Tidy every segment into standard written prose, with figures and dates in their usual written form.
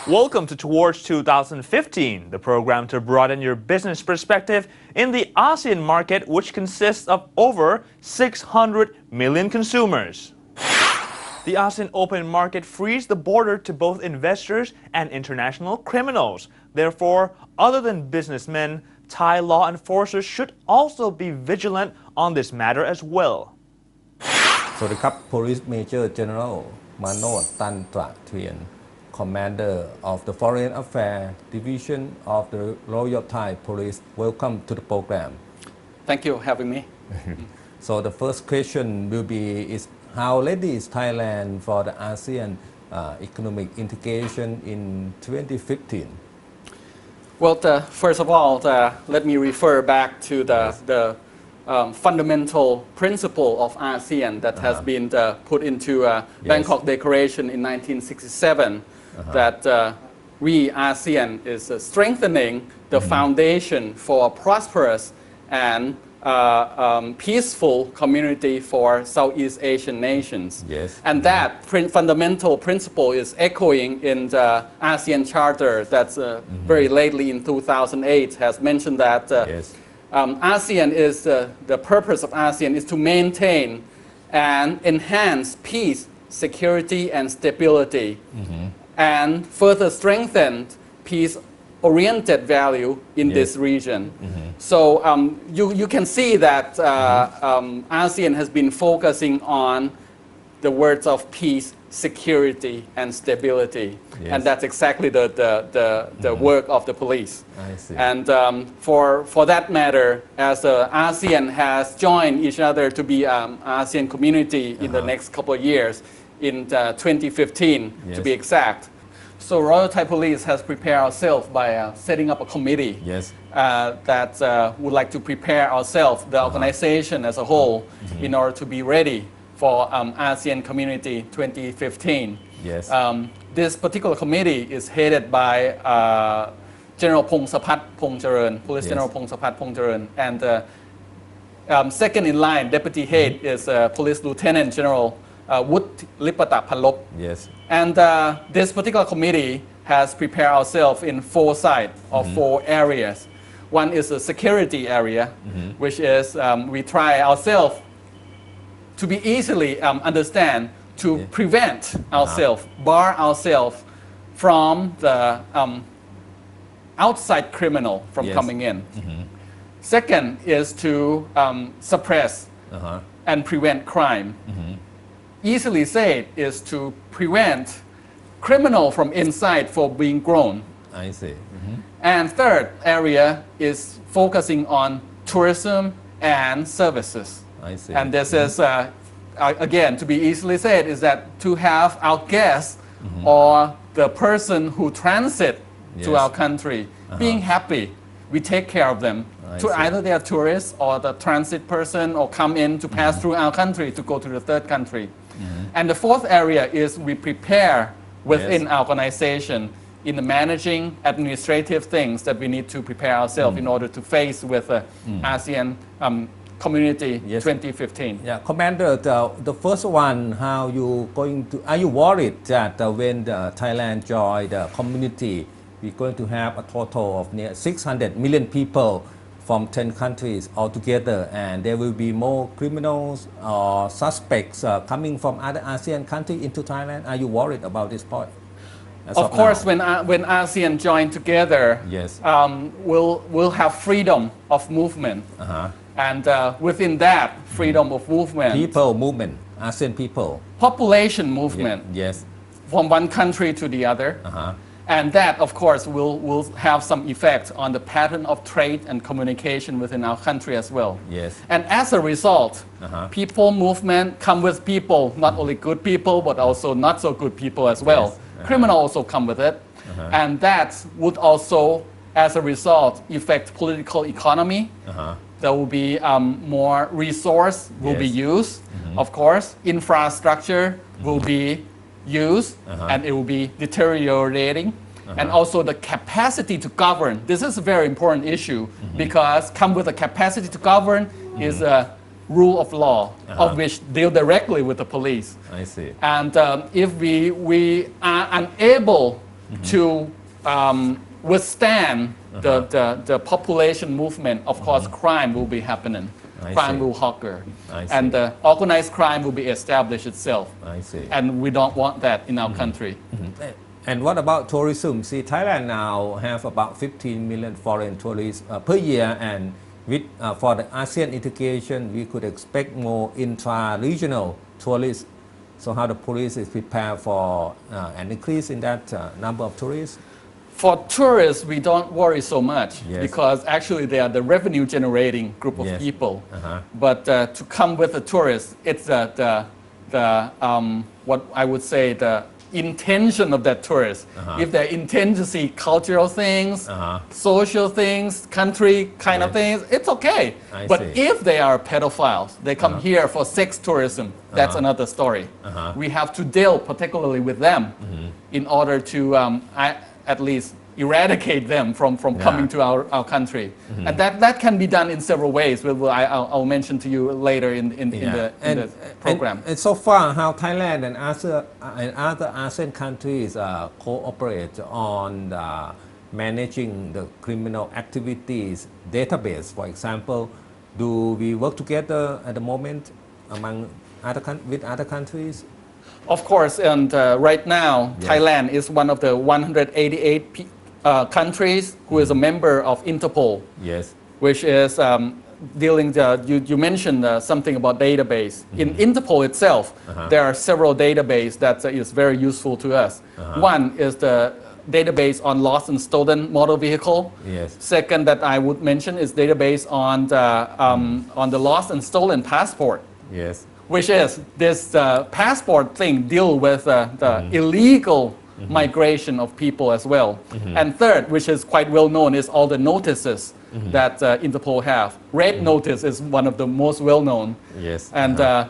Welcome to Towards 2015, the program to broaden your business perspective in the ASEAN market, which consists of over 600 million consumers. The ASEAN open market frees the border to both investors and international criminals. Therefore, other than businessmen, Thai law enforcers should also be vigilant on this matter as well. สวัสดีครับ Police Major General มาโนดตันตระเทียน Commander of the Foreign Affairs Division of the Royal Thai Police. Welcome to the program. Thank you for having me. So the first question will be is how ready is Thailand for the ASEAN economic integration in 2015? Well, first of all, let me refer back to the fundamental principle of ASEAN that has been put into Bangkok Declaration in 1967, that we, ASEAN, is strengthening the foundation for a prosperous and peaceful community for Southeast Asian nations. Yes. And that fundamental principle is echoing in the ASEAN Charter that's very lately in 2008 has mentioned that ASEAN is, the purpose of ASEAN is to maintain and enhance peace, security, and stability, and further strengthen peace-oriented value in this region. So you can see that ASEAN has been focusing on the words of peace, security, and stability. And that's exactly the work of the police. I see. And for that matter, as ASEAN has joined each other to be ASEAN community in the next couple of years, in 2015 to be exact. So Royal Thai Police has prepared ourselves by setting up a committee that would like to prepare ourselves, the organization as a whole, in order to be ready for ASEAN Community 2015. Yes. This particular committee is headed by General Pongsapat Pongcharan, Police General Pongsapat Pongcharan, and second in line, Deputy Head is Police Lieutenant General Wut Lipata Palop. Yes. And this particular committee has prepared ourselves in four sides or four areas. One is the security area, which is we try ourselves to be easily understand to prevent ourselves, bar ourselves from the outside criminal from coming in. Second is to suppress and prevent crime. Easily said is to prevent criminal from inside for being grown. I see. And third area is focusing on tourism and services. I see. And this is, again, to be easily said, is that to have our guests or the person who transit to our country being happy, we take care of them. Either they are tourists or the transit person or come in to pass through our country to go to the third country. And the fourth area is we prepare within our organization in the managing administrative things that we need to prepare ourselves in order to face with ASEAN Community 2015. Yeah, Commander, the first one, how you going to? Are you worried that when Thailand join the community, we're going to have a total of near 600 million people from 10 countries altogether, and there will be more criminals or suspects coming from other ASEAN countries into Thailand? Are you worried about this point? Of course, when ASEAN join together, we'll have freedom of movement. And within that freedom of movement, people movement, ASEAN people, population movement, from one country to the other, and that of course will have some effect on the pattern of trade and communication within our country as well. And as a result, people movement come with people, not only good people but also not so good people as well. Criminal also come with it, and that would also, as a result, affect political economy. There will be more resource will be used. Of course, infrastructure will be used and it will be deteriorating. And also the capacity to govern. This is a very important issue because come with the capacity to govern is a rule of law of which deal directly with the police. I see. And if we are unable to withstand the population movement. Of course, crime will be happening. Crime will occur. And organized crime will be established itself. I see. And we don't want that in our country. And what about tourism? See, Thailand now have about 15 million foreign tourists per year, and with for the ASEAN integration, we could expect more intra-regional tourists. So how the police is prepared for an increase in that number of tourists? For tourists, we don't worry so much because actually they are the revenue generating group of people. But to come with the tourists, it's what I would say the intention of that tourist. If their intent to see cultural things, social things, country kind of things, it's okay. But if they are pedophiles, they come here for sex tourism, that's another story. We have to deal particularly with them in order to at least eradicate them from coming to our country. And that can be done in several ways. I'll mention to you later in the program. And so far, how Thailand and other ASEAN countries cooperate on managing the criminal activities database, for example. Do we work together at the moment with other countries? Of course, and right now, Thailand is one of the 188 countries who is a member of Interpol, which is dealing. You mentioned something about database. In Interpol itself, there are several databases that is very useful to us. One is the database on lost and stolen motor vehicle. Second, that I would mention is database on the lost and stolen passport. Which is this passport thing deal with the illegal migration of people as well. And third, which is quite well known, is all the notices that Interpol have. Red notice is one of the most well known. And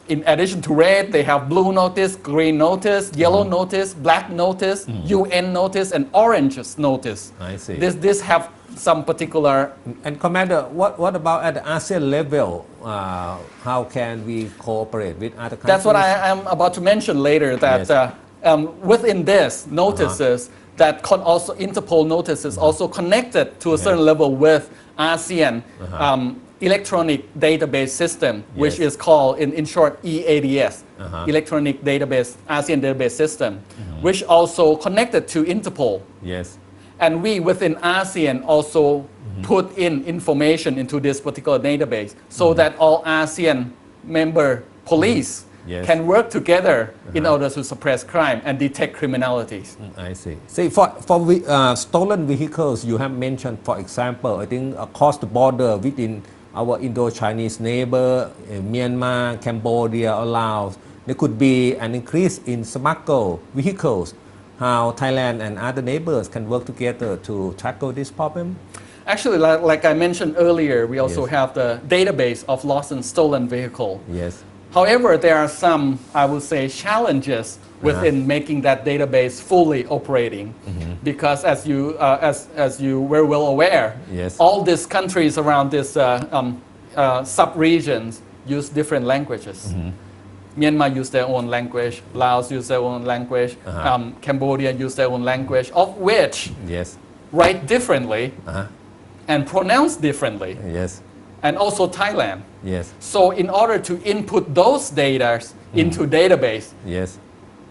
in addition to red, they have blue notice, green notice, yellow notice, black notice, UN notice, and orange notice. I see. This have some particular. And Commander, what about at the ASEAN level? How can we cooperate with other countries? That's what I am about to mention later. That within this notices, that also Interpol notices also connected to a certain level with ASEAN electronic database system, which is called in short EADS, electronic database ASEAN database system, which also connected to Interpol. And we within ASEAN also put in information into this particular database so that all ASEAN member police can work together in order to suppress crime and detect criminalities. I see. See, for stolen vehicles, you have mentioned, for example, I think across the border within our Indo-Chinese neighbor, Myanmar, Cambodia, or Laos, there could be an increase in smuggled vehicles. How Thailand and other neighbors can work together to tackle this problem? Actually, like I mentioned earlier, we also have the database of lost and stolen vehicle. However, there are some, I would say, challenges within making that database fully operating, because as you very well aware, all these countries around this sub-regions use different languages. Myanmar use their own language, Laos use their own language, Cambodia use their own language, of which write differently and pronounce differently. And also Thailand. So in order to input those data into database,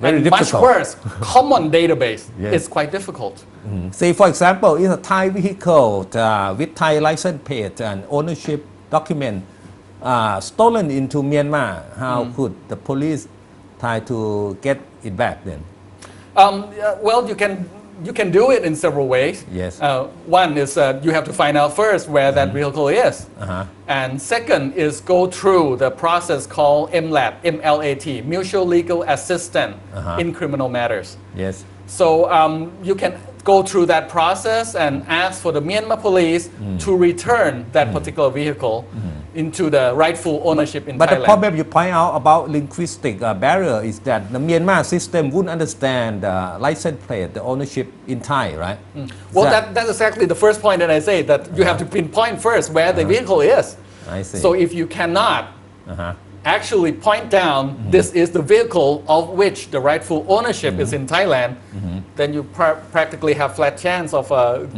and much worse, common database, is quite difficult. Say, for example, in a Thai vehicle with Thai license plate and ownership document stolen into Myanmar, how could the police try to get it back then? Well, you can do it in several ways. One is you have to find out first where that vehicle is. And second is go through the process called MLAT, M-L-A-T, Mutual Legal Assistance in Criminal Matters. So you can go through that process and ask for the Myanmar police to return that particular vehicle into the rightful ownership in Thailand. But the problem you point out about linguistic barrier is that the Myanmar system wouldn't understand the license plate, the ownership in Thai, right? Well, that's exactly the first point that I say, that you have to pinpoint first where the vehicle is. I see. So if you cannot actually point down this is the vehicle of which the rightful ownership is in Thailand, then you practically have flat chance of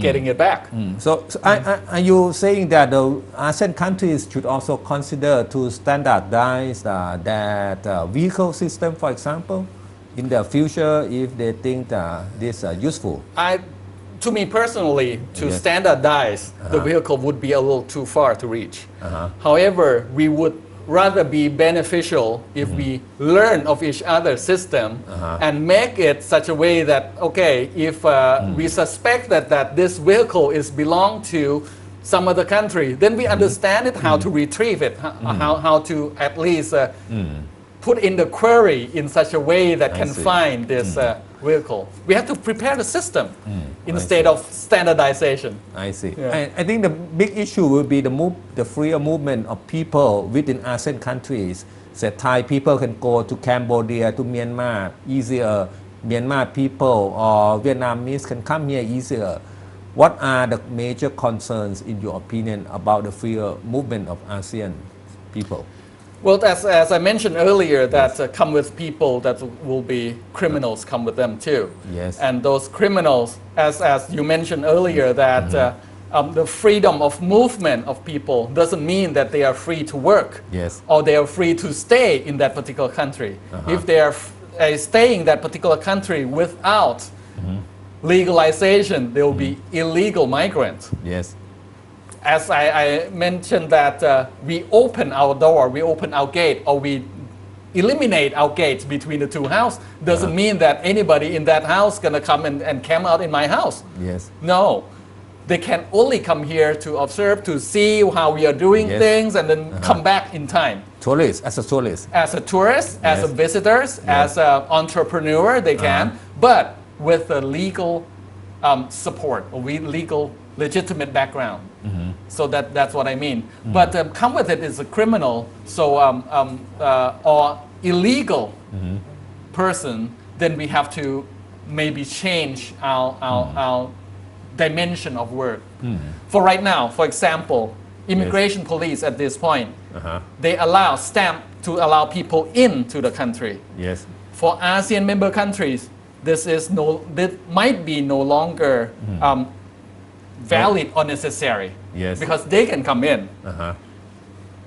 getting it back. So are you saying that the ASEAN countries should also consider to standardize that vehicle system, for example, in the future if they think this is useful? To me personally, to standardize the vehicle would be a little too far to reach. However, we would rather be beneficial if we learn of each other's system and make it such a way that, okay, if we suspect that this vehicle is belong to some other country, then we understand it, how to retrieve it, how to at least put in the query in such a way that can find this vehicle. We have to prepare the system instead of standardization. I see. I think the big issue will be the freer movement of people within ASEAN countries. So Thai people can go to Cambodia, to Myanmar easier. Myanmar people or Vietnamese can come here easier. What are the major concerns, in your opinion, about the freer movement of ASEAN people? Well, as I mentioned earlier, that come with people that will be criminals come with them too. Yes. And those criminals, as you mentioned earlier, that the freedom of movement of people doesn't mean that they are free to work or they are free to stay in that particular country. If they are staying in that particular country without legalization, they will be illegal migrants. Yes. As I mentioned that we open our door, we open our gate, or we eliminate our gates between the two houses, doesn't mean that anybody in that house gonna come and camp out in my house. Yes. No. They can only come here to observe, to see how we are doing things, and then come back in time. Tourist, as a tourist. As a tourist, as a visitors, as an entrepreneur, they can, but with a legal support, or legal legitimate background. So that's what I mean. But come with it is a criminal, so or illegal person, then we have to maybe change our dimension of work. For right now, for example, immigration police at this point, they allow stamp to allow people into the country. Yes. For ASEAN member countries, this might be no longer valid or necessary, because they can come in.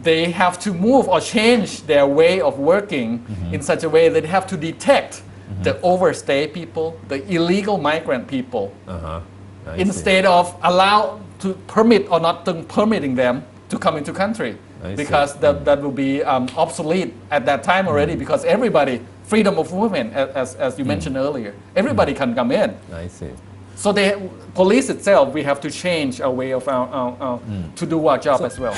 They have to move or change their way of working in such a way that they have to detect the overstay people, the illegal migrant people, instead of allow to permit or not permitting them to come into country, because that will be obsolete at that time already, because everybody, freedom of movement, as you mentioned earlier, everybody can come in. I see. So the police itself, we have to change our way of to do our job as well.